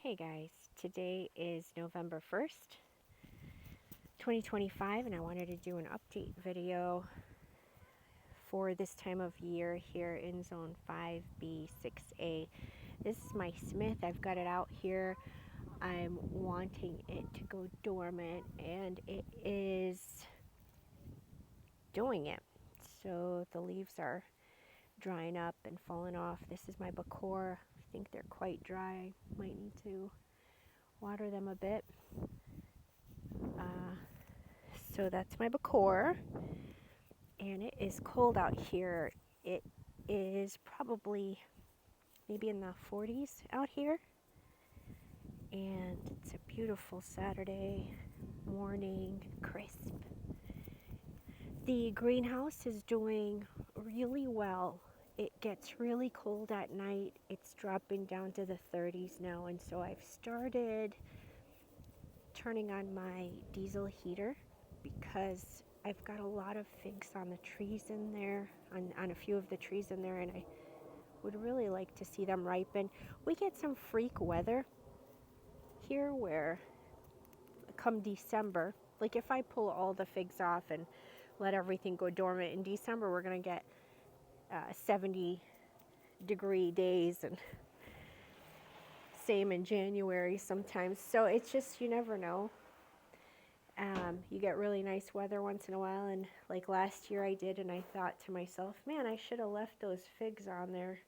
Hey guys, today is November 1st, 2025, and I wanted to do an update video for this time of year here in Zone 5B, 6A. This is my Smith. I've got it out here. I'm wanting it to go dormant, and it is doing it. So the leaves are drying up and falling off. This is my Bakor. I think they're quite dry. Might need to water them a bit. So that's my Bakor, and it is cold out here. It is probably maybe in the 40s out here, and it's a beautiful Saturday morning, crisp. The greenhouse is doing really well. It gets really cold at night. It's dropping down to the 30s now, and so I've started turning on my diesel heater because I've got a lot of figs on the trees in there, on a few of the trees in there, and I would really like to see them ripen. We get some freak weather here where come December, like if I pull all the figs off and let everything go dormant in December, we're going to get 70-degree days, and same in January sometimes. So it's just, you never know. You get really nice weather once in a while, and like last year I did, and I thought to myself, man, I should have left those figs on there.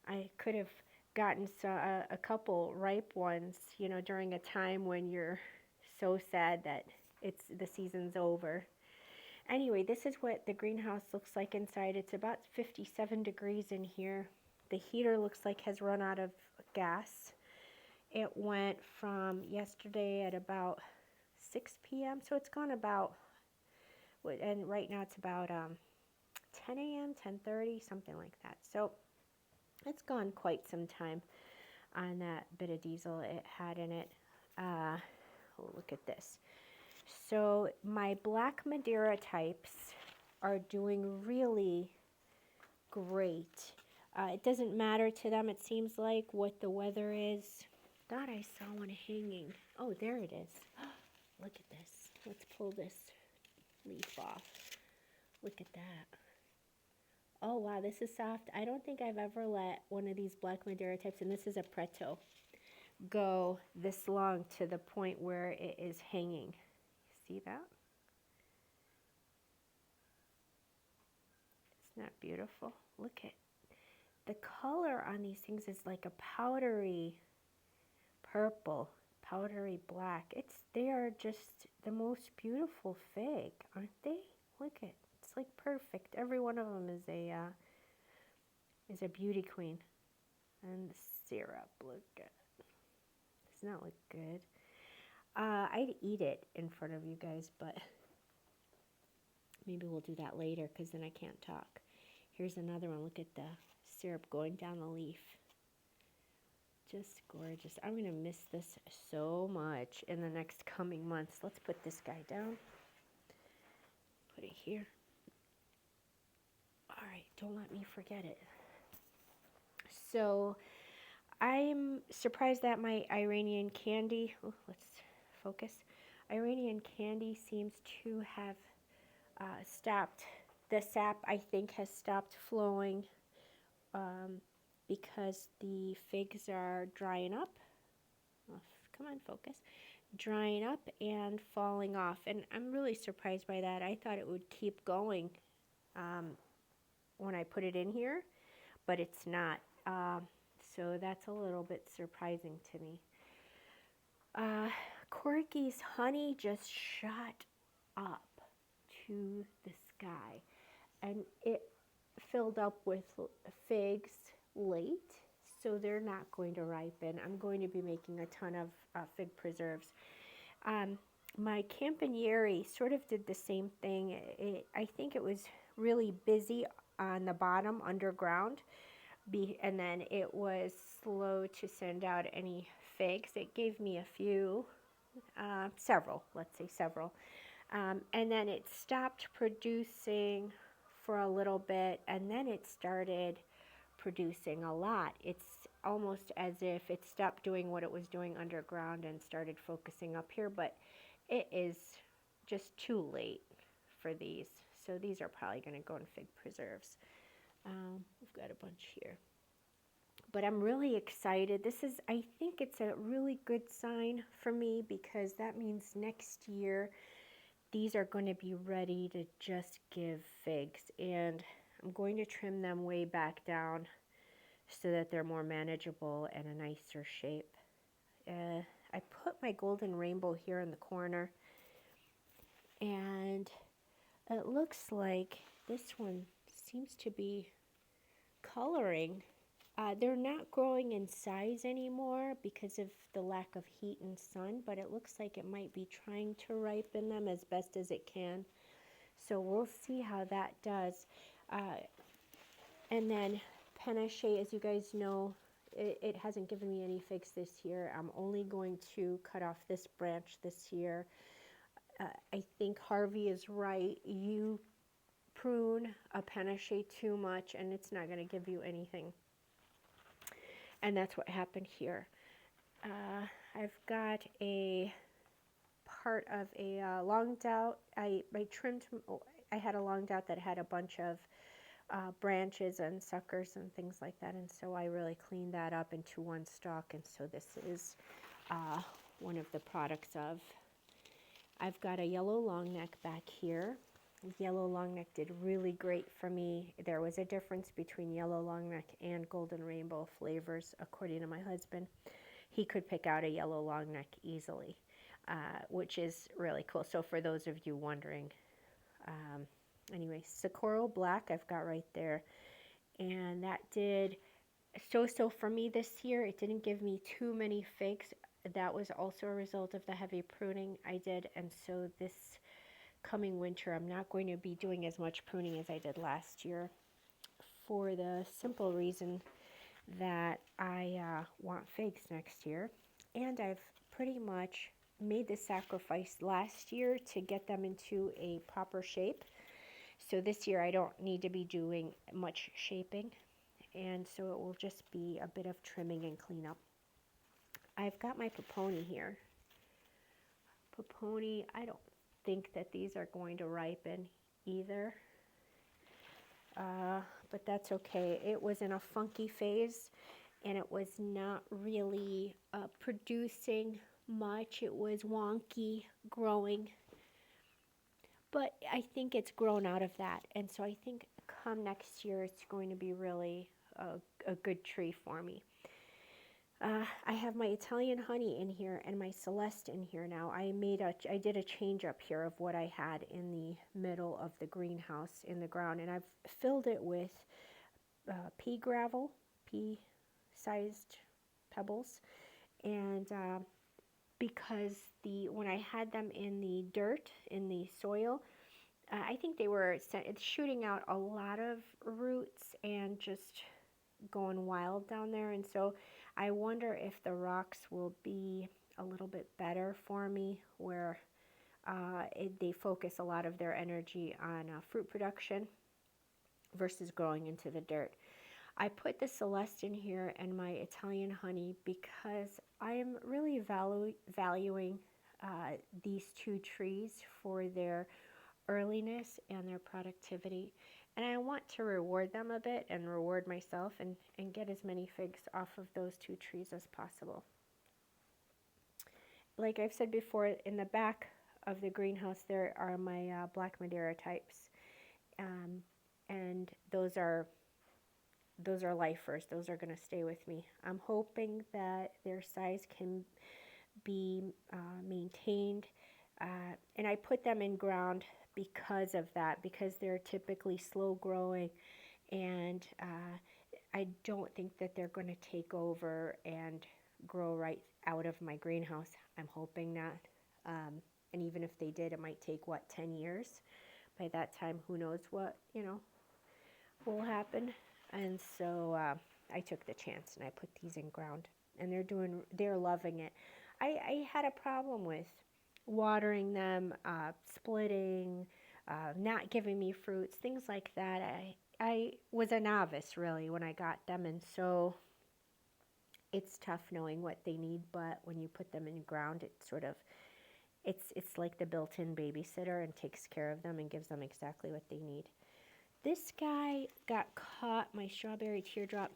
I could have gotten a couple ripe ones, you know, during a time when you're so sad that the season's over. Anyway, this is what the greenhouse looks like inside. It's about 57 degrees in here. The heater looks like has run out of gas. It went from yesterday at about 6 p.m. So it's gone about, and right now it's about 10 a.m., 10:30, something like that. So it's gone quite some time on that bit of diesel it had in it. Look at this. So my black madera types are doing really great. It doesn't matter to them, it seems like, what the weather is. Thought I saw one hanging. Oh, there it is. Look at this. Let's pull this leaf off. Look at that. Oh, wow, this is soft. I don't think I've ever let one of these black madera types, and this is a Preto, go this long to the point where it is hanging. See that? Isn't that beautiful? Look at the color on these things is like a powdery purple, powdery black. They are just the most beautiful fig, aren't they? Look at, it's like perfect. Every one of them is a beauty queen. And the syrup, look at it. Doesn't that look good? I'd eat it in front of you guys, but maybe we'll do that later because then I can't talk. Here's another one. Look at the syrup going down the leaf. Just gorgeous. I'm going to miss this so much in the next coming months. Let's put this guy down. Put it here. All right, don't let me forget it. So I'm surprised that my Iranian candy, let's focus. Iranian candy seems to have stopped. The sap, I think, has stopped flowing because the figs are drying up. Oh, come on, focus. Drying up and falling off. And I'm really surprised by that. I thought it would keep going when I put it in here, but it's not. So that's a little bit surprising to me. Corky's honey just shot up to the sky, and it filled up with figs late, so they're not going to ripen. I'm going to be making a ton of fig preserves. My Campanieri sort of did the same thing. I think it was really busy on the bottom underground, and then it was slow to send out any figs. It gave me a few, several, let's say several. And then it stopped producing for a little bit, and then it started producing a lot. It's almost as if it stopped doing what it was doing underground and started focusing up here, but it is just too late for these. So these are probably going to go in fig preserves. We've got a bunch here. But I'm really excited. This is, I think it's a really good sign for me, because that means next year these are going to be ready to just give figs. And I'm going to trim them way back down so that they're more manageable and a nicer shape. I put my golden rainbow here in the corner, and it looks like this one seems to be coloring. They're not growing in size anymore because of the lack of heat and sun, but it looks like it might be trying to ripen them as best as it can. So we'll see how that does. And then panache, as you guys know, it hasn't given me any figs this year. I'm only going to cut off this branch this year. I think Harvey is right. You prune a panache too much and it's not going to give you anything. And that's what happened here. I've got a part of a longed out. I trimmed, I had a longed out that had a bunch of branches and suckers and things like that, and so I really cleaned that up into one stalk, and so this is one of the products of. I've got a yellow long neck back here. Yellow long neck did really great for me. There was a difference between yellow long neck and golden rainbow flavors, according to my husband. He could pick out a yellow long neck easily, which is really cool. So for those of you wondering, anyway, Socorro Black I've got right there, and that did so for me this year. It didn't give me too many figs. That was also a result of the heavy pruning I did, and so this coming winter I'm not going to be doing as much pruning as I did last year, for the simple reason that I want figs next year, and I've pretty much made the sacrifice last year to get them into a proper shape. So this year I don't need to be doing much shaping, and so it will just be a bit of trimming and cleanup. I've got my poponi here. Poponi, I don't think that these are going to ripen either, but that's okay. It was in a funky phase, and it was not really producing much. It was wonky growing, but I think it's grown out of that, and so I think come next year it's going to be really a good tree for me. I have my Italian honey in here and my Celeste in here now. I did a change up here of what I had in the middle of the greenhouse in the ground, and I've filled it with pea gravel, pea-sized pebbles, and because when I had them in the dirt, in the soil, I think they were shooting out a lot of roots and just going wild down there, and so I wonder if the rocks will be a little bit better for me, where they focus a lot of their energy on fruit production versus growing into the dirt. I put the Celeste in here and my Italian honey because I am really valuing these two trees for their earliness and their productivity. And I want to reward them a bit and reward myself and get as many figs off of those two trees as possible. Like I've said before, in the back of the greenhouse there are my black madera types. And those are lifers. Those are going to stay with me. I'm hoping that their size can be maintained. And I put them in ground because of that, because they're typically slow growing, and I don't think that they're going to take over and grow right out of my greenhouse. I'm hoping not. And even if they did, it might take, 10 years? By that time, who knows what, will happen. And so I took the chance and I put these in ground, and they're loving it. I had a problem with watering them, splitting, not giving me fruits, things like that. I was a novice really when I got them, and so It's tough knowing what they need, but when you put them in the ground, it sort of, it's like the built-in babysitter and takes care of them and gives them exactly what they need. This guy got caught, my strawberry teardrop,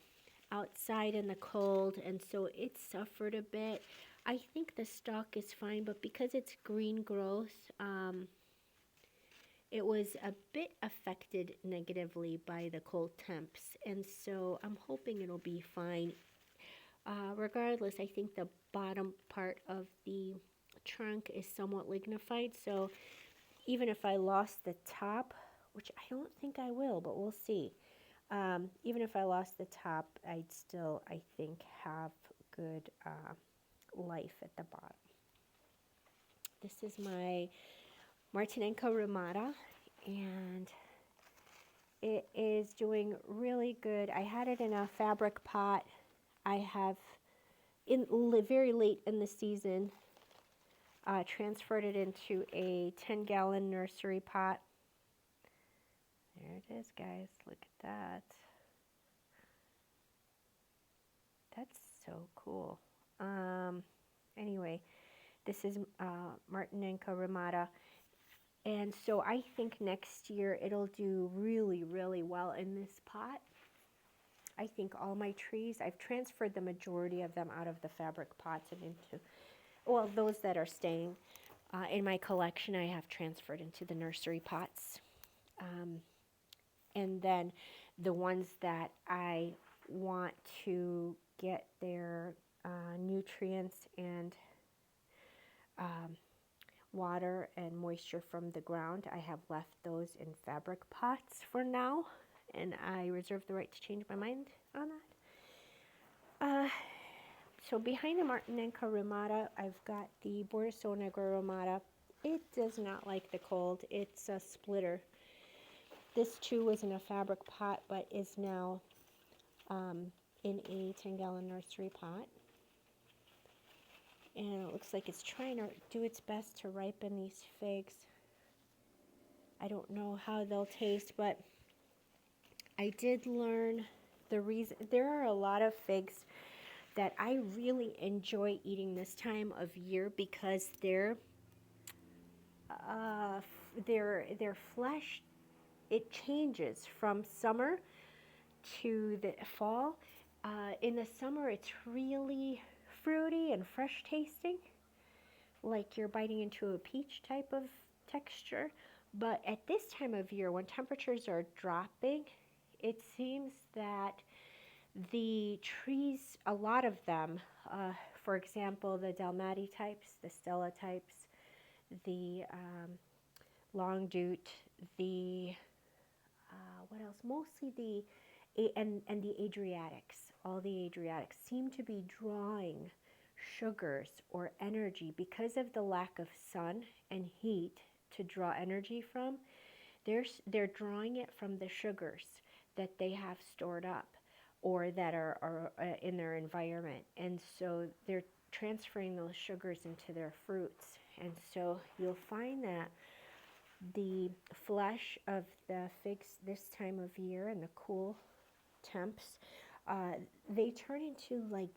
outside in the cold, and so it suffered a bit. I think the stalk is fine, but because it's green growth, it was a bit affected negatively by the cold temps, and so I'm hoping it'll be fine. Regardless, I think the bottom part of the trunk is somewhat lignified, so even if I lost the top, which I don't think I will, but we'll see. Even if I lost the top, I'd still, I think, have good life at the bottom. This is my Martinenko Ramada, and it is doing really good. I had it in a fabric pot. I have, very late in the season, transferred it into a 10-gallon nursery pot. There it is, guys. Look at that. That's so cool. Anyway, this is Martinenko Ramada. And so I think next year it'll do really, really well in this pot. I think all my trees, I've transferred the majority of them out of the fabric pots and into, well, those that are staying in my collection, I have transferred into the nursery pots. And then the ones that I want to get their nutrients and water and moisture from the ground, I have left those in fabric pots for now, and I reserve the right to change my mind on that. So behind the Martinenko Ramada, I've got the Bordeaux Negro Ramada. It does not like the cold. It's a splitter. This too was in a fabric pot, but is now in a 10-gallon nursery pot. And it looks like it's trying to do its best to ripen these figs. I don't know how they'll taste, but I did learn the reason. There are a lot of figs that I really enjoy eating this time of year because their flesh, it changes from summer to the fall. In the summer, it's really fruity and fresh tasting, like you're biting into a peach type of texture. But at this time of year, when temperatures are dropping, it seems that the trees, a lot of them, for example, the Dalmati types, the Stella types, the Long Dute, the, what else? Mostly the, and the Adriatics, all the Adriatics seem to be drawing sugars or energy because of the lack of sun and heat to draw energy from. They're drawing it from the sugars that they have stored up or that are in their environment, and so they're transferring those sugars into their fruits. And so you'll find that the flesh of the figs this time of year and the cool temps, they turn into like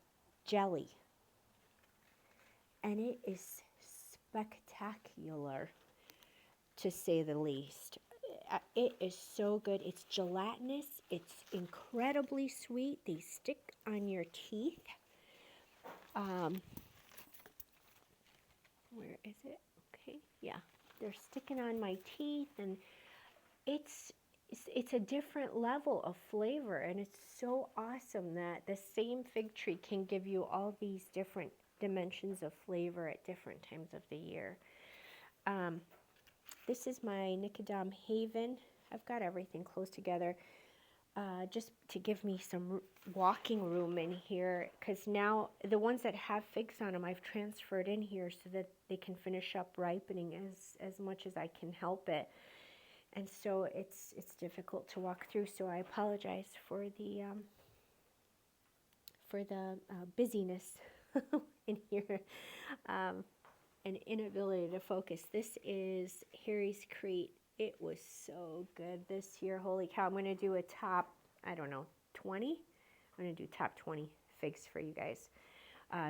jelly, and it is spectacular, to say the least. It is so good. It's gelatinous. It's incredibly sweet. They stick on your teeth. Where is it? Okay, yeah. They're sticking on my teeth, and it's a different level of flavor, and it's so awesome that the same fig tree can give you all these different dimensions of flavor at different times of the year. This is my Nicodem Haven. I've got everything close together just to give me some walking room in here, because now the ones that have figs on them I've transferred in here so that they can finish up ripening as much as I can help it. And so it's difficult to walk through, so I apologize for the busyness in here. An inability to focus. This is Harry's Crete. It was so good this year. Holy cow. I'm going to do a top, I don't know, 20? I'm going to do top 20 figs for you guys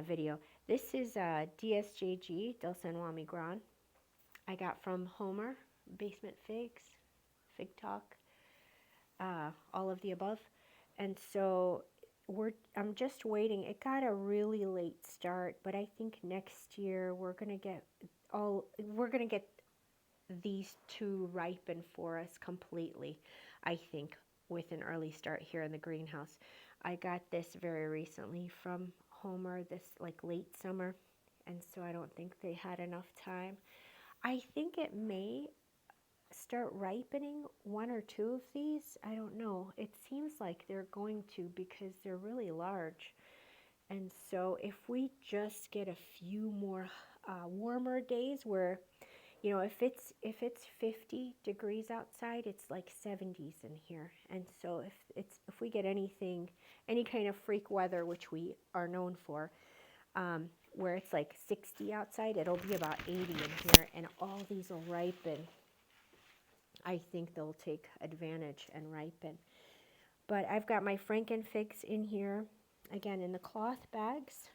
video. This is DSJG, Del San Juan Migran. I got from Homer, Basement Figs, Fig Talk, all of the above. And so I'm just waiting. It got a really late start, but I think next year we're gonna get these two ripen for us completely, I think, with an early start here in the greenhouse. I got this very recently from Homer, this like late summer, and so I don't think they had enough time. I think it may start ripening one or two of these. I don't know. It seems like they're going to because they're really large. And so if we just get a few more warmer days where, you know, if it's 50 degrees outside, it's like 70s in here. And so if we get any kind of freak weather, which we are known for, where it's like 60 outside, it'll be about 80 in here, and all these will ripen. I think they'll take advantage and ripen. But I've got my Frankenfigs in here, again, in the cloth bags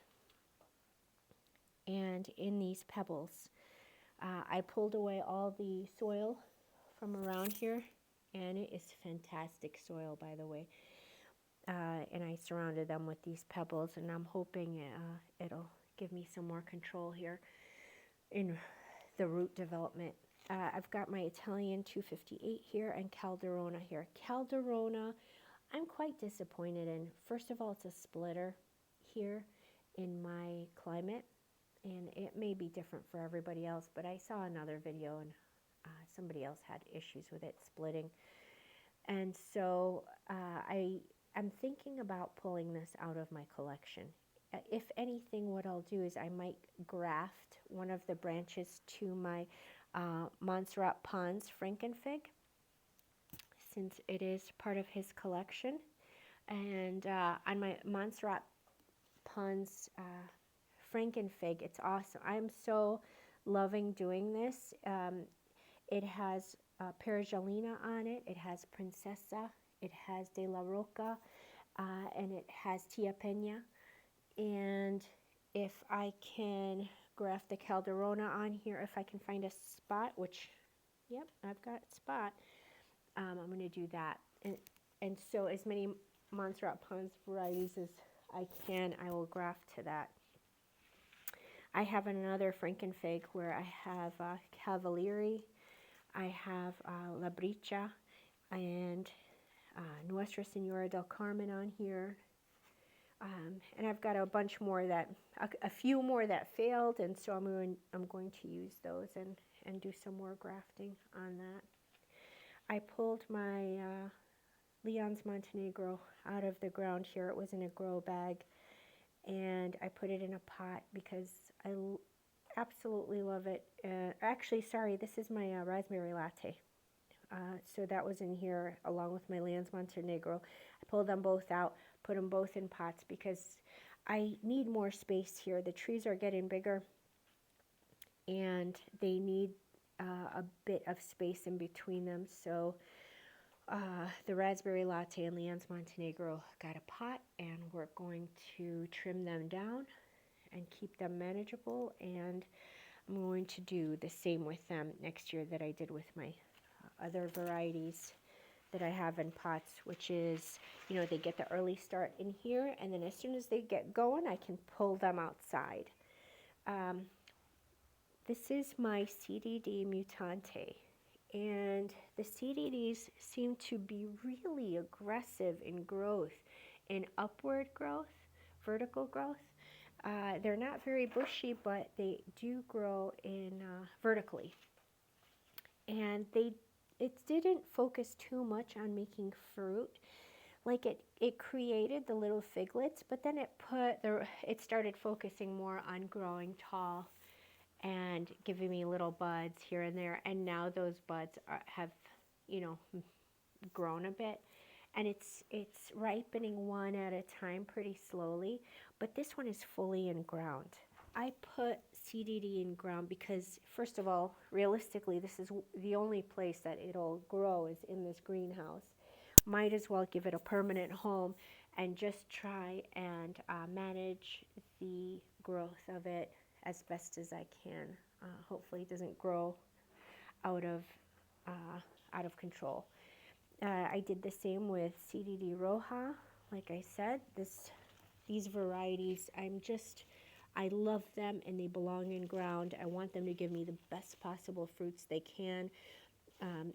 and in these pebbles. I pulled away all the soil from around here, and it is fantastic soil, by the way. And I surrounded them with these pebbles, and I'm hoping it'll give me some more control here in the root development. I've got my Italian 258 here and Calderona here. Calderona, I'm quite disappointed in. First of all, it's a splitter here in my climate, and it may be different for everybody else, but I saw another video and somebody else had issues with it splitting. And so I'm thinking about pulling this out of my collection. If anything, what I'll do is I might graft one of the branches to my Montserrat Pons Frankenfig, since it is part of his collection. And on my Montserrat Pons Frankenfig, it's awesome. I'm so loving doing this. It has Perigellina on it, it has Princesa, it has De La Roca, and it has Tia Peña. And if I can graft the Calderona on here, if I can find a spot, which, yep, I've got a spot, I'm going to do that. And so as many Montserrat Pons varieties as I can, I will graft to that. I have another Frankenfig where I have Cavalieri, I have La Bricha, and Nuestra Senora del Carmen on here. And I've got a bunch more a few more that failed, and so I'm going to use those and do some more grafting on that. I pulled my Leon's Montenegro out of the ground here. It was in a grow bag, and I put it in a pot because I absolutely love it. Actually, sorry, this is my raspberry latte. So that was in here along with my Leon's Montenegro. I pulled them both out, put them both in pots because I need more space here. The trees are getting bigger, and they need a bit of space in between them. So the raspberry latte and Leon's Montenegro got a pot, and we're going to trim them down and keep them manageable. And I'm going to do the same with them next year that I did with my other varieties that I have in pots, which is, you know, they get the early start in here, and then as soon as they get going, I can pull them outside. This is my CDD Mutante, and the CDDs seem to be really aggressive in growth, in upward growth, vertical growth. They're not very bushy, but they do grow in vertically. And it didn't focus too much on making fruit. Like it created the little figlets, but then it started focusing more on growing tall and giving me little buds here and there. And now those buds have, you know, grown a bit. And it's ripening one at a time pretty slowly, but this one is fully in ground. I put CDD in ground because, first of all, realistically, this is the only place that it'll grow is in this greenhouse. Might as well give it a permanent home. and just try and manage the growth of it as best as I can. Hopefully it doesn't grow out of uh, out of control. I did the same with CDD Roja. Like I said, these varieties, I love them and they belong in ground. I want them to give me the best possible fruits they can.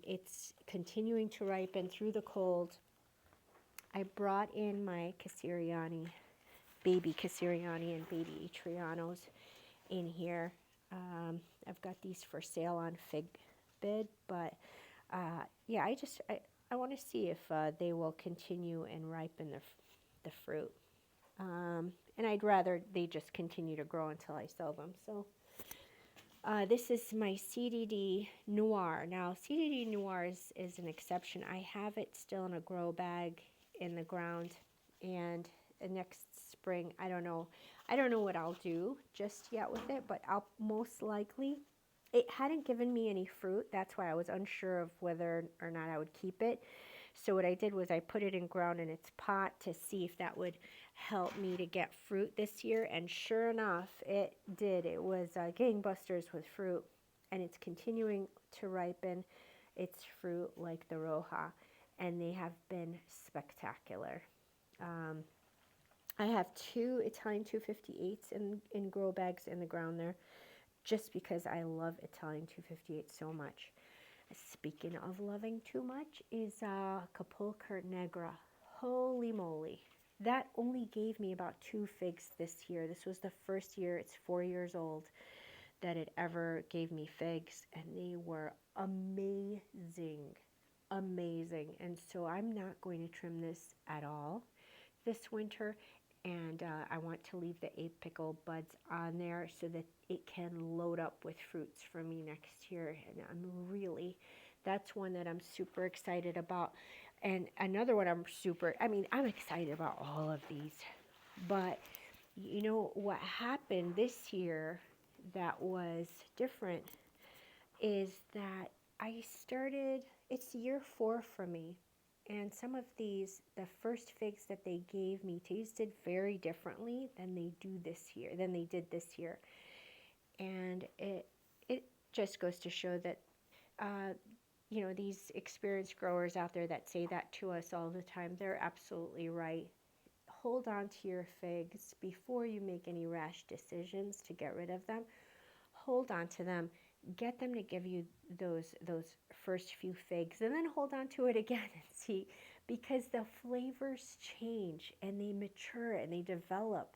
It's continuing to ripen through the cold. I brought in my Casiriani, baby Casiriani and baby Trianos in here. I've got these for sale on Fig Bid, but yeah, I want to see if they will continue and ripen the fruit. And I'd rather they just continue to grow until I sell them. So this is my CDD Noir. Now, CDD Noir is an exception. I have it still in a grow bag in the ground, and next spring, I don't know what I'll do just yet with it, but I'll most likely, it hadn't given me any fruit. That's why I was unsure of whether or not I would keep it. So what I did was I put it in ground in its pot to see if that would help me to get fruit this year. And sure enough, it did. It was gangbusters with fruit. And it's continuing to ripen its fruit like the Roja. And they have been spectacular. I have 2 Italian 258s in grow bags in the ground there, just because I love Italian 258 so much. Speaking of loving too much is Capulcar Negra. Holy moly. That only gave me about 2 figs this year. This was the first year, it's 4 years old, that it ever gave me figs. And they were amazing. Amazing. And so I'm not going to trim this at all this winter. And I want to leave the apical buds on there so that it can load up with fruits for me next year. And that's one that I'm super excited about. And another one I'm excited about all of these. But you know what happened this year that was different is that it's year 4 for me. And some of these, the first figs that they gave me tasted very differently than they did this year. And it just goes to show that, these experienced growers out there that say that to us all the time, they're absolutely right. Hold on to your figs before you make any rash decisions to get rid of them. Hold on to them. Get them to give you those first few figs, and then hold on to it again and see, because the flavors change and they mature and they develop.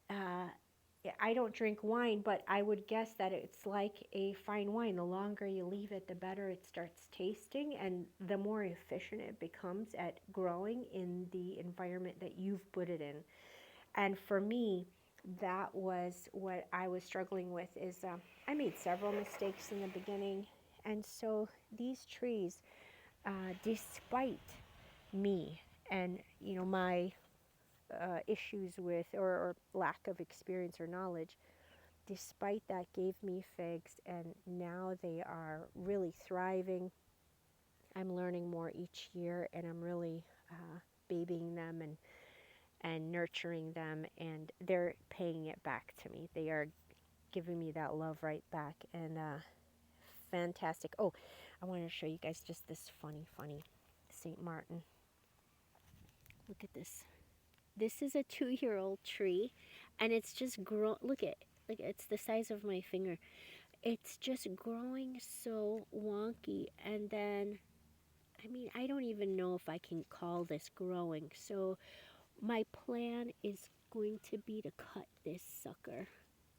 I don't drink wine, but I would guess that it's like a fine wine. The longer you leave it, the better it starts tasting, and the more efficient it becomes at growing in the environment that you've put it in. And for me, that was what I was struggling with. Is I made several mistakes in the beginning, and so these trees, despite me and my issues with or lack of experience or knowledge, despite that, gave me figs, and now they are really thriving. I'm learning more each year, and I'm really babying them and nurturing them, and they're paying it back to me. They are giving me that love right back, and fantastic. Oh, I want to show you guys just this funny St. Martin. Look at this. This is a 2-year-old tree, and it's just look, it's the size of my finger. It's just growing so wonky, and then, I don't even know if I can call this growing. So my plan is going to be to cut this sucker,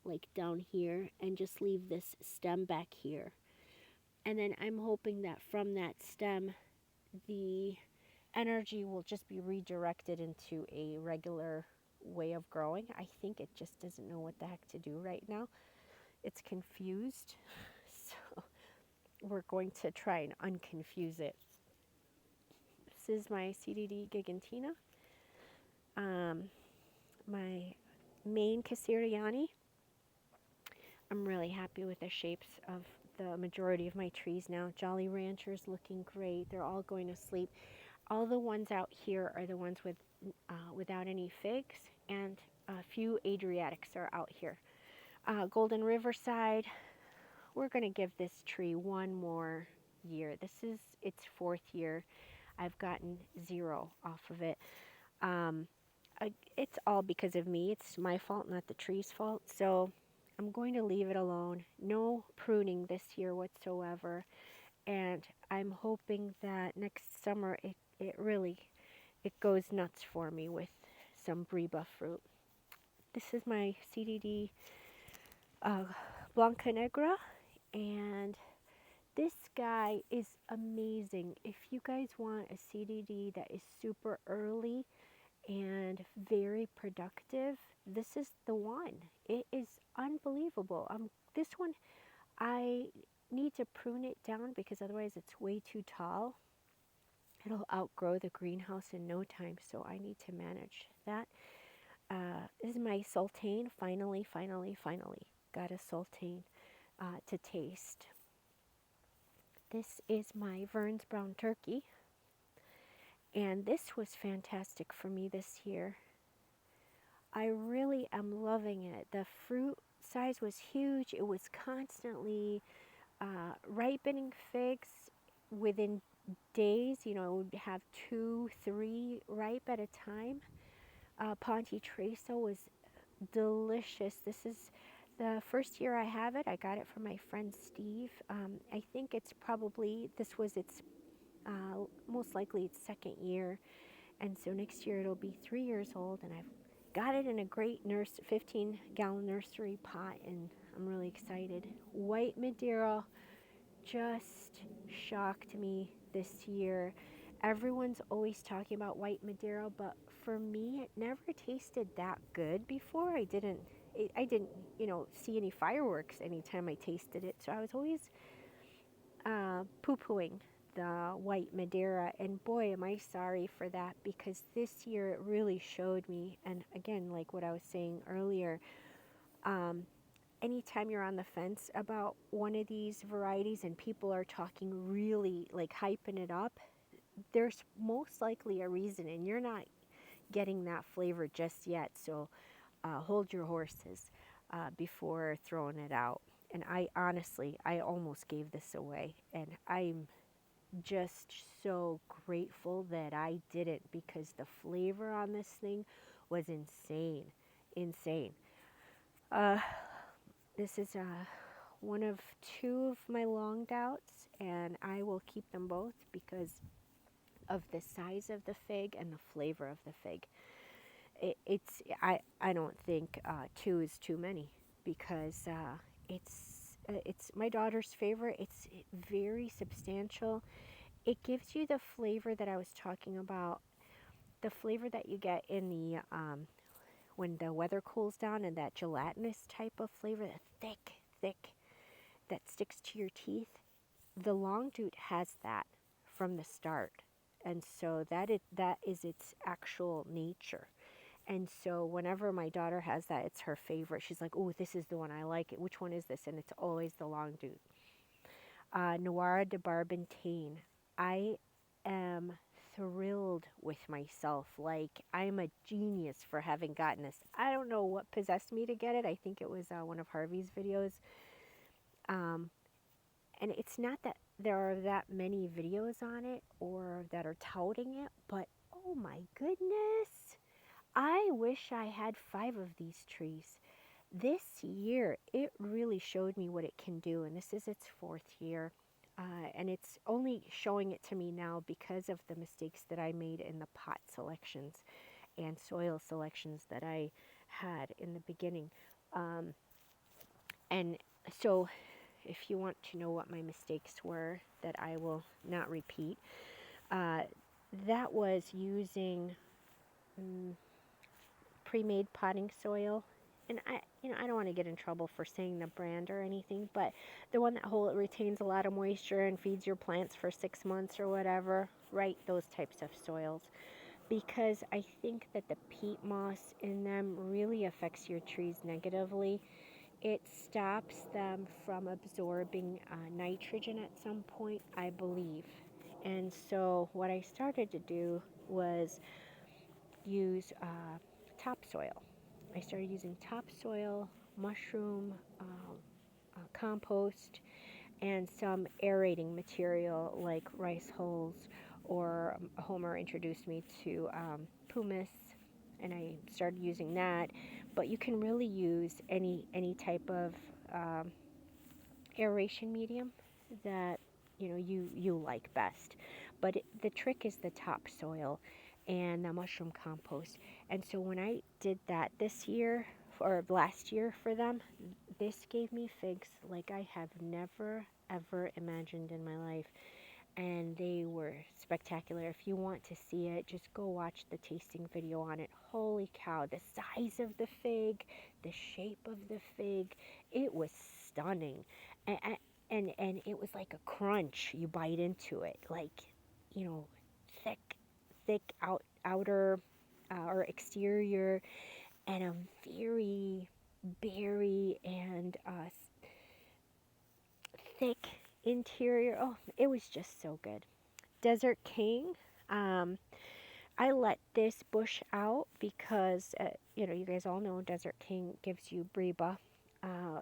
like down here, and just leave this stem back here. And then I'm hoping that from that stem, the energy will just be redirected into a regular way of growing. I think it just doesn't know what the heck to do right now. It's confused. So we're going to try and unconfuse it. This is my CDD Gigantina. My main Casiriani. I'm really happy with the shapes of the majority of my trees now. Jolly Rancher's looking great. They're all going to sleep. All the ones out here are the ones with without any figs, and a few Adriatics are out here. Golden Riverside, we're going to give this tree one more year. This is its fourth year. I've gotten 0 off of it. Um, it's all because of me. It's my fault, not the tree's fault. So I'm going to leave it alone. No pruning this year whatsoever. And I'm hoping that next summer it really it goes nuts for me with some Breba fruit. This is my CDD uh, Blanca Negra, and this guy is amazing. If you guys want a CDD that is super early and very productive, this is the one. It is unbelievable. This one, I need to prune it down because otherwise it's way too tall. It'll outgrow the greenhouse in no time, so I need to manage that. This is my sultane. Finally got a sultane to taste. This is my Vern's brown turkey, and this was fantastic for me this year. I really am loving it. The fruit size was huge. It was constantly ripening figs within days. You know, it would have 2, 3 ripe at a time. Ponte Treso was delicious. This is the first year I have it. I got it from my friend Steve. I think it's probably, this was its, most likely its second year. And so next year it'll be 3 years old, and I've got it in a great 15-gallon nursery pot, and I'm really excited. White Madeira just shocked me this year. Everyone's always talking about white Madeira, but for me, it never tasted that good before. I didn't, see any fireworks anytime I tasted it. So I was always poo-pooing the white Madeira, and boy, am I sorry for that, because this year it really showed me. And again, like what I was saying earlier, anytime you're on the fence about one of these varieties and people are talking really like hyping it up, there's most likely a reason, and you're not getting that flavor just yet. So hold your horses before throwing it out. And I honestly, I almost gave this away, and I'm just so grateful that I didn't, because the flavor on this thing was insane, insane. Uh, this is one of 2 of my long doubts, and I will keep them both because of the size of the fig and the flavor of the fig. I don't think 2 is too many, because it's my daughter's favorite. It's very substantial. It gives you the flavor that I was talking about, the flavor that you get in the when the weather cools down, and that gelatinous type of flavor, the thick, that sticks to your teeth. The long dute has that from the start, and so that is its actual nature. And so whenever my daughter has that, it's her favorite. She's like, "Oh, this is the one I like. It. Which one is this?" And it's always the long dute. Noir de Barbentane. I am thrilled with myself. Like, I'm a genius for having gotten this. I don't know what possessed me to get it. I think it was one of Harvey's videos. And it's not that there are that many videos on it or that are touting it, but oh my goodness. I wish I had 5 of these trees. This year, it really showed me what it can do, and this is its 4th year. And it's only showing it to me now because of the mistakes that I made in the pot selections and soil selections that I had in the beginning. And so if you want to know what my mistakes were that I will not repeat, that was using pre-made potting soil. And I don't want to get in trouble for saying the brand or anything, but the one that retains a lot of moisture and feeds your plants for 6 months or whatever, right? Those types of soils. Because I think that the peat moss in them really affects your trees negatively. It stops them from absorbing nitrogen at some point, I believe. And so what I started to do was use topsoil. I started using topsoil, mushroom, compost, and some aerating material like rice hulls, or Homer introduced me to pumice, and I started using that. But you can really use any type of um, aeration medium that you like best. But the trick is the topsoil and the mushroom compost. And so when I did that this year or last year for them, this gave me figs like I have never ever imagined in my life, and they were spectacular. If you want to see it, just go watch the tasting video on it. Holy cow, the size of the fig, the shape of the fig, it was stunning. And, and it was like a crunch. You bite into it, like, you know, thick, outer or exterior, and a very berry and thick interior. Oh, it was just so good. Desert King. Um, I let this bush out because, you guys all know Desert King gives you breba.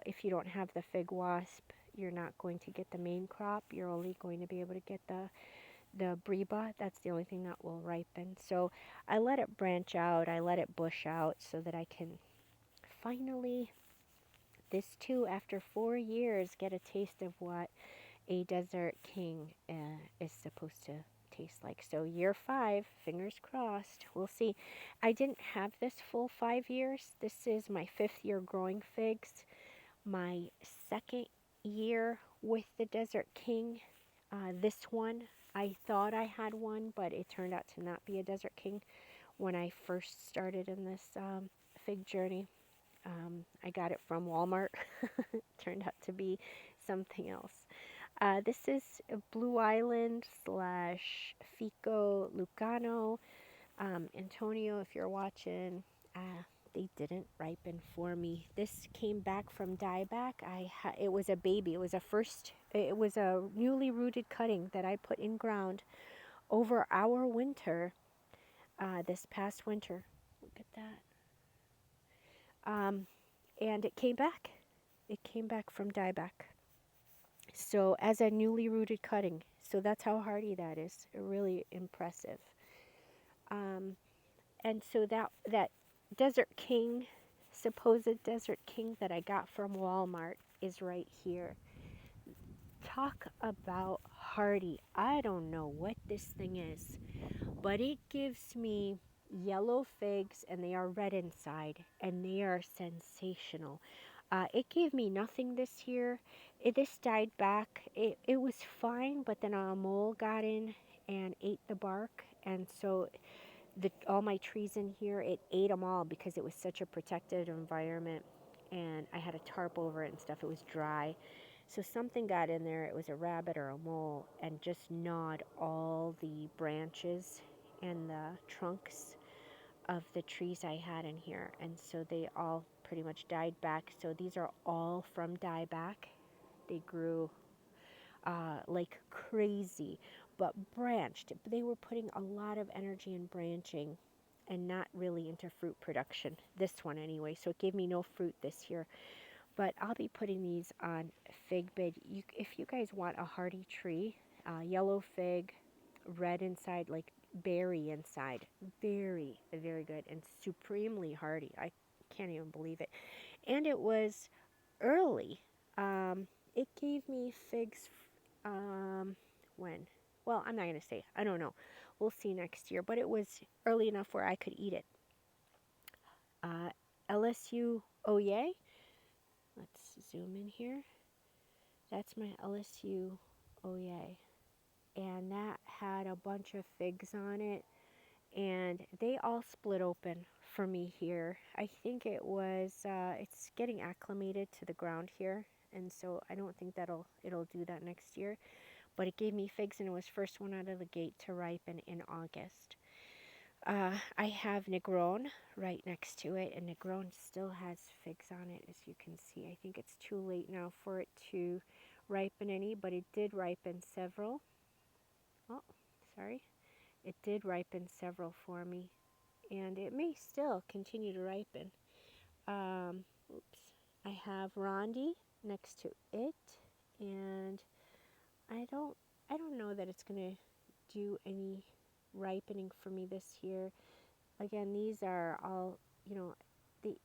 If you don't have the fig wasp, you're not going to get the main crop. You're only going to be able to get the breba. That's the only thing that will ripen. So I let it branch out. I let it bush out so that I can finally, this too, after 4 years, get a taste of what a Desert King is supposed to taste like. So year 5, fingers crossed, we'll see. I didn't have this full 5 years. This is my 5th year growing figs. My 2nd year with the Desert King. This one, I thought I had one, but it turned out to not be a Desert King when I first started in this fig journey. I got it from Walmart. Turned out to be something else. This is Blue Island slash Fico Lucano. Antonio, if you're watching, they didn't ripen for me. This came back from dieback. It was a baby. It was a newly rooted cutting that I put in ground over our winter, this past winter. Look at that. And it came back. It came back from dieback. So as a newly rooted cutting. So that's how hardy that is. Really impressive. And so that Desert King, supposed Desert King that I got from Walmart is right here. Talk about hardy. I don't know what this thing is, but it gives me yellow figs, and they are red inside, and they are sensational. It gave me nothing this year. This died back. It was fine, but then a mole got in and ate the bark, and so all my trees in here, it ate them all because it was such a protected environment, and I had a tarp over it and stuff. It was dry. So something got in there. It was a rabbit or a mole, and just gnawed all the branches and the trunks of the trees I had in here. And so they all pretty much died back. So these are all from dieback. They grew like crazy, but branched. They were putting a lot of energy in branching and not really into fruit production. This one anyway, so it gave me no fruit this year. But I'll be putting these on fig bed. If you guys want a hardy tree, yellow fig, red inside, like berry inside, very, very good and supremely hardy. I can't even believe it. And it was early. It gave me figs when? Well, I'm not going to say. I don't know. We'll see next year. But it was early enough where I could eat it. LSU Oye. Let's zoom in here. That's my LSU Oye. And that had a bunch of figs on it. And they all split open for me here. I think it's getting acclimated to the ground here. And so I don't think it'll do that next year. But it gave me figs, and it was first one out of the gate to ripen in August. I have Negron right next to it, and Negron still has figs on it, as you can see. I think it's too late now for it to ripen any, but it did ripen several. Oh, sorry. It did ripen several for me, and it may still continue to ripen. Oops. I have Rondi next to it, and I don't I don't know that it's gonna do any ripening for me this year. Again, these are all, you know, the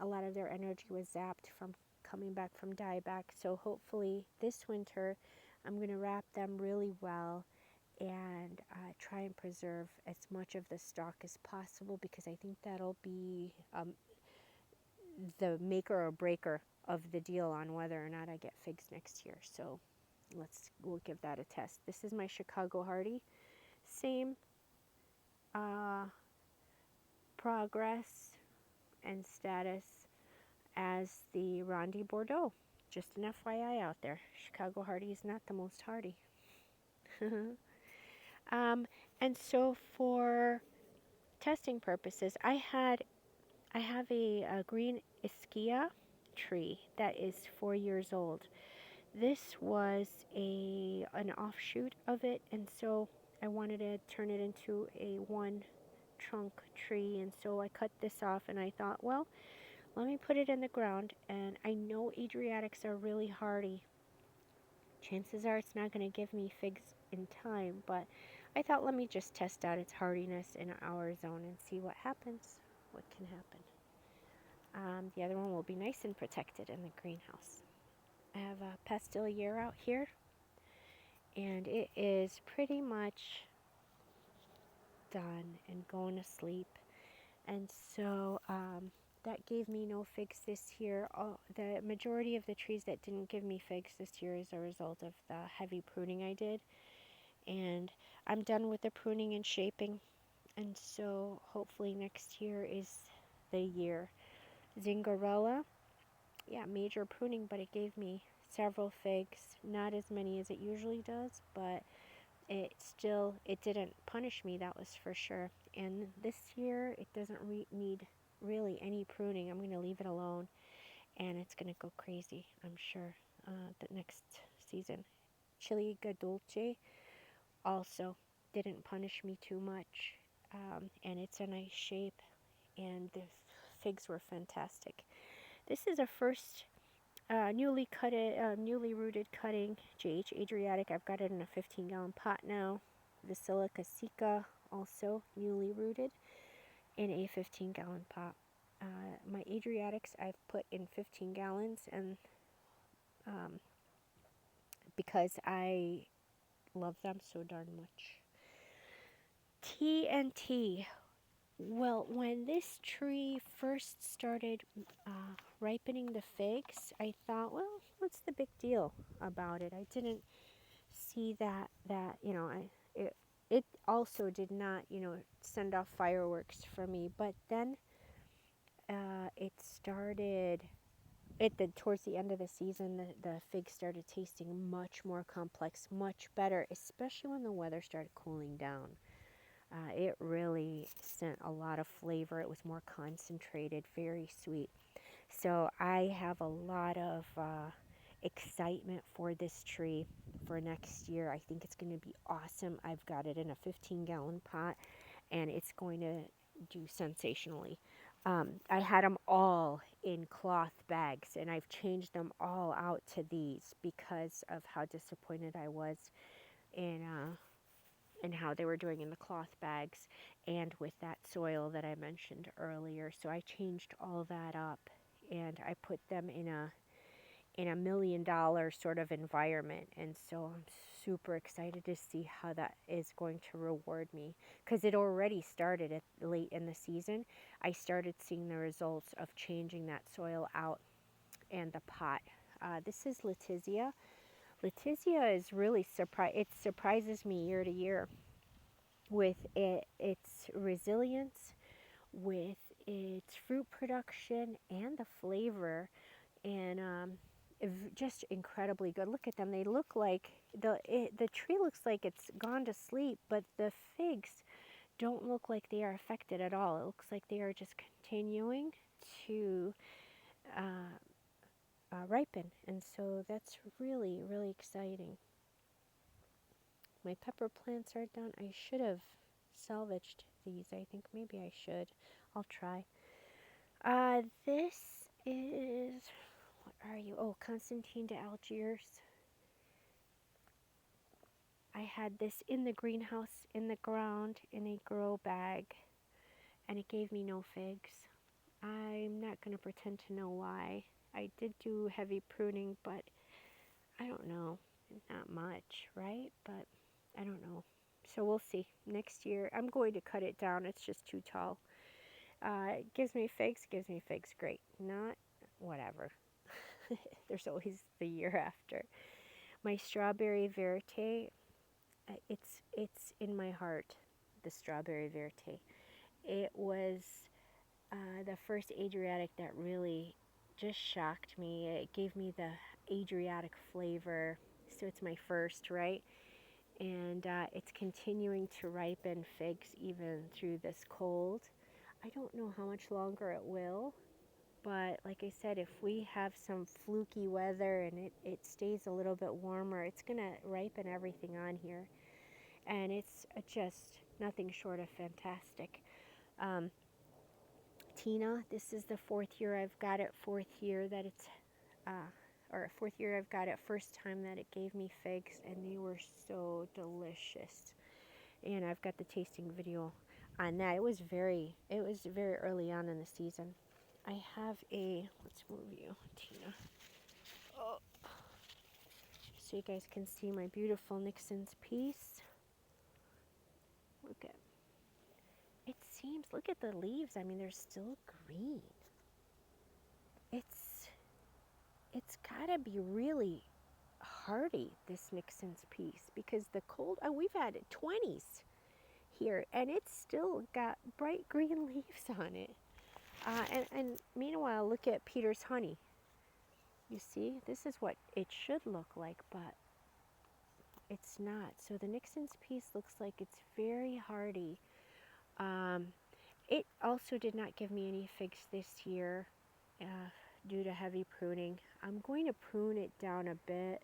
a lot of their energy was zapped from coming back from dieback. So hopefully this winter, I'm going to wrap them really well and try and preserve as much of the stalk as possible, because I think that'll be the maker or breaker of the deal on whether or not I get figs next year. So we'll give that a test. This is my Chicago Hardy. Same progress and status as the Rondi Bordeaux. Just an FYI out there. Chicago Hardy is not the most hardy. And so for testing purposes, I have a green Ischia tree that is 4 years old. This was an offshoot of it, and so I wanted to turn it into a one trunk tree, and so I cut this off, and I thought, well, let me put it in the ground. And I know Adriatics are really hardy. Chances are it's not going to give me figs in time, but I thought, let me just test out its hardiness in our zone and see what happens, what can happen. The other one will be nice and protected in the greenhouse. I have a Pastilliere out here, and it is pretty much done and going to sleep. And so that gave me no figs this year. The majority of the trees that didn't give me figs this year is a result of the heavy pruning I did. And I'm done with the pruning and shaping. And so hopefully next year is the year. Zingarella, yeah, major pruning, but it gave me several figs. Not as many as it usually does, but it didn't punish me, that was for sure. And this year it doesn't need really any pruning. I'm going to leave it alone, and it's going to go crazy, I'm sure, the next season. Chiliga Dolce also didn't punish me too much, and it's a nice shape, and the figs were fantastic. This is a first newly rooted cutting, JH Adriatic. I've got it in a 15-gallon pot now. The Silica Sica, also newly rooted, in a 15-gallon pot. My Adriatics I've put in 15 gallons, and because I love them so darn much. TNT. Well, when this tree first started ripening the figs, I thought, well, what's the big deal about it? I didn't see that it also did not, send off fireworks for me. But then it started towards the end of the season. The figs started tasting much more complex, much better, especially when the weather started cooling down. It really sent a lot of flavor. It was more concentrated, very sweet. So I have a lot of excitement for this tree for next year. I think it's going to be awesome. I've got it in a 15-gallon pot, and it's going to do sensationally. I had them all in cloth bags, and I've changed them all out to these because of how disappointed I was in how they were doing in the cloth bags and with that soil that I mentioned earlier. So I changed all that up, and I put them in a $1 million sort of environment. And so I'm super excited to see how that is going to reward me, because it already started late in the season. I started seeing the results of changing that soil out and the pot. This is Letizia. Letizia is really it surprises me year to year with its resilience, with its fruit production, and the flavor, and just incredibly good. Look at them. They look like the tree looks like it's gone to sleep, but the figs don't look like they are affected at all. It looks like they are just continuing to ripen, and so that's really, really exciting. My pepper plants are done. I should have salvaged these. I think maybe I should. I'll try. This is, what are you? Oh, Constantine de Algiers. I had this in the greenhouse, in the ground, in a grow bag, and it gave me no figs. I'm not going to pretend to know why. I did do heavy pruning, but I don't know. Not much, right? But I don't know. So we'll see. Next year, I'm going to cut it down. It's just too tall. It gives me figs, great. Not, whatever. There's always the year after. My strawberry verte, it's in my heart, the strawberry verte. It was the first Adriatic that really just shocked me. It gave me the Adriatic flavor, so it's my first, right? And it's continuing to ripen figs even through this cold. I don't know how much longer it will, but like I said, if we have some fluky weather and it stays a little bit warmer, it's going to ripen everything on here. And it's just nothing short of fantastic. Tina, this is the fourth year I've got it, fourth year I've got it, first time that it gave me figs, and they were so delicious. And I've got the tasting video on that. It was very early on in the season. I have let's move you, Tina. Oh, so you guys can see my beautiful Nixon's piece. Look at the leaves. I mean, they're still green. It's gotta be really hardy, this Nixon's piece, because the cold, we've had 20s here, and it's still got bright green leaves on it. And meanwhile, look at Peter's honey. You see, this is what it should look like, but it's not. So the Nixon's piece looks like it's very hardy. It also did not give me any figs this year due to heavy pruning. I'm going to prune it down a bit,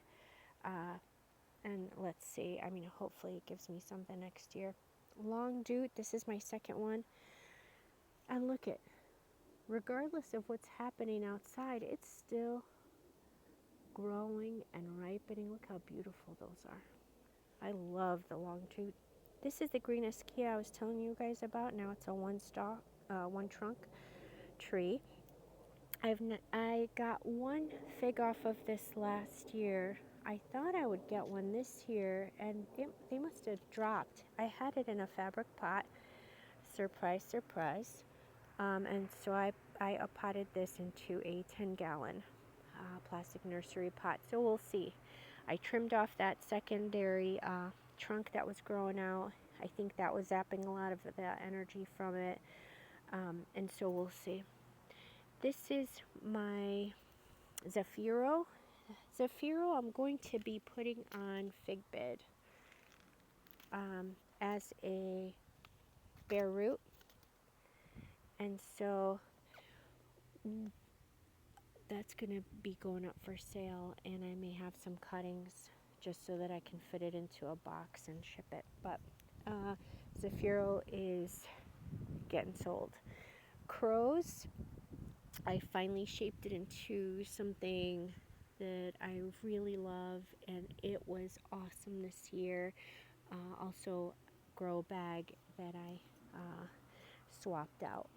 and let's see. I mean, hopefully it gives me something next year. Long Jute, this is my second one. And look at, regardless of what's happening outside, it's still growing and ripening. Look how beautiful those are. I love the Long Jute. This is the green Askia I was telling you guys about. Now it's a one trunk tree. I got one fig off of this last year. I thought I would get one this year, and they must have dropped. I had it in a fabric pot. Surprise, surprise. And so I potted this into a 10-gallon plastic nursery pot. So we'll see. I trimmed off that secondary trunk that was growing out. I think that was zapping a lot of the energy from it. And so we'll see. This is my Zafiro. Zafiro I'm going to be putting on fig bed as a bare root. And so that's going to be going up for sale, and I may have some cuttings just so that I can fit it into a box and ship it. But Zafiro is getting sold. Crows, I finally shaped it into something that I really love, and it was awesome this year. Also, grow bag that I swapped out.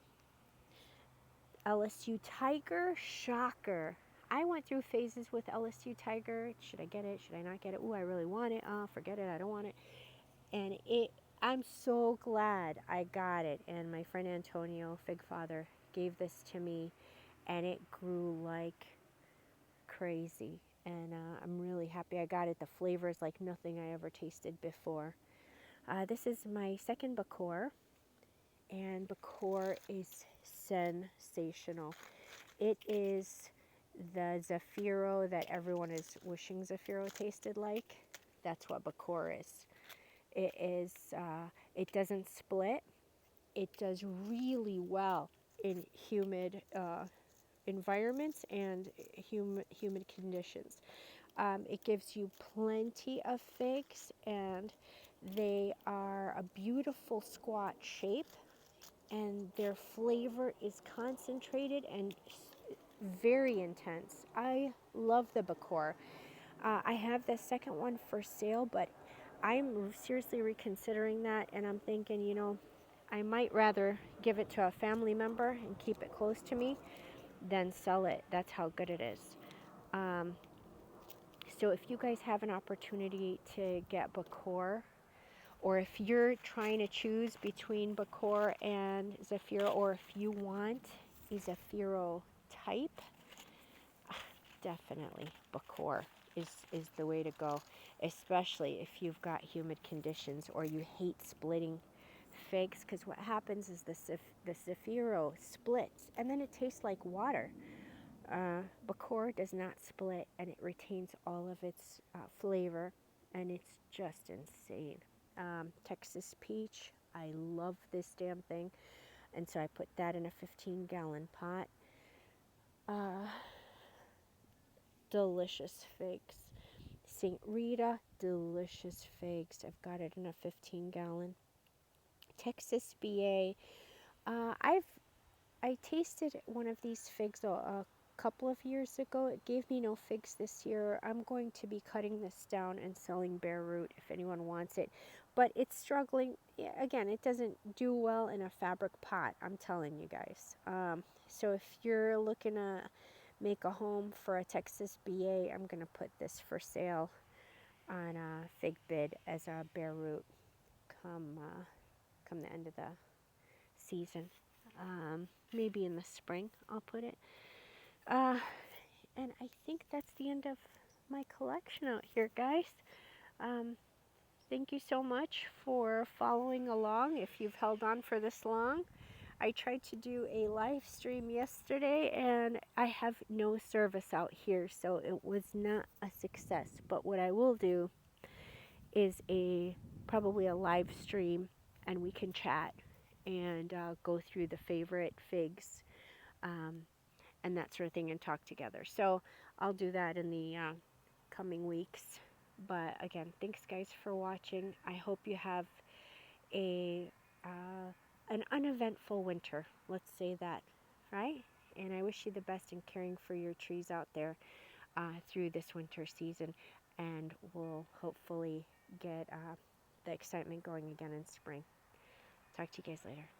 LSU Tiger, shocker. I went through phases with LSU Tiger. Should I get it? Should I not get it? Ooh, I really want it. Forget it. I don't want it. And I'm so glad I got it. And my friend Antonio, Fig Father, gave this to me, and it grew like crazy. And I'm really happy I got it. The flavor is like nothing I ever tasted before. This is my second Bakor, and Bakor is sensational. It is the Zafiro that everyone is wishing Zafiro tasted like. That's what Bakor is. It is. It doesn't split. It does really well in humid environments and humid conditions. It gives you plenty of figs, and They are a beautiful squat shape, and their flavor is concentrated and very intense. I love the Bakor. I have the second one for sale, but I'm seriously reconsidering that, and I'm thinking, I might rather give it to a family member and keep it close to me than sell it. That's how good it is. Um, so if you guys have an opportunity to get Bakor, or if you're trying to choose between Bakor and Zafiro, or if you want a Zafiro type, definitely Bakor is the way to go, especially if you've got humid conditions or you hate splitting figs, because what happens is the Zafiro splits and then it tastes like water. Bakor does not split, and it retains all of its flavor, and it's just insane. Texas peach, I love this damn thing, and so I put that in a 15-gallon pot. Delicious figs. St. Rita, delicious figs. I've got it in a 15-gallon. Texas BA. I tasted one of these figs a couple of years ago. It gave me no figs this year. I'm going to be cutting this down and selling bare root if anyone wants it. But it's struggling. Yeah, again, it doesn't do well in a fabric pot, I'm telling you guys. So if you're looking to make a home for a Texas BA, I'm going to put this for sale on a fig bid as a bare root come the end of the season. Maybe in the spring I'll put it. And I think that's the end of my collection out here, guys. Um, Thank you so much for following along if you've held on for this long. I tried to do a live stream yesterday and I have no service out here, so it was not a success. But what I will do is probably a live stream, and we can chat and go through the favorite figs and that sort of thing and talk together. So I'll do that in the coming weeks. But again, thanks guys for watching. I hope you have a an uneventful winter. Let's say that, right? And I wish you the best in caring for your trees out there through this winter season. And we'll hopefully get the excitement going again in spring. Talk to you guys later.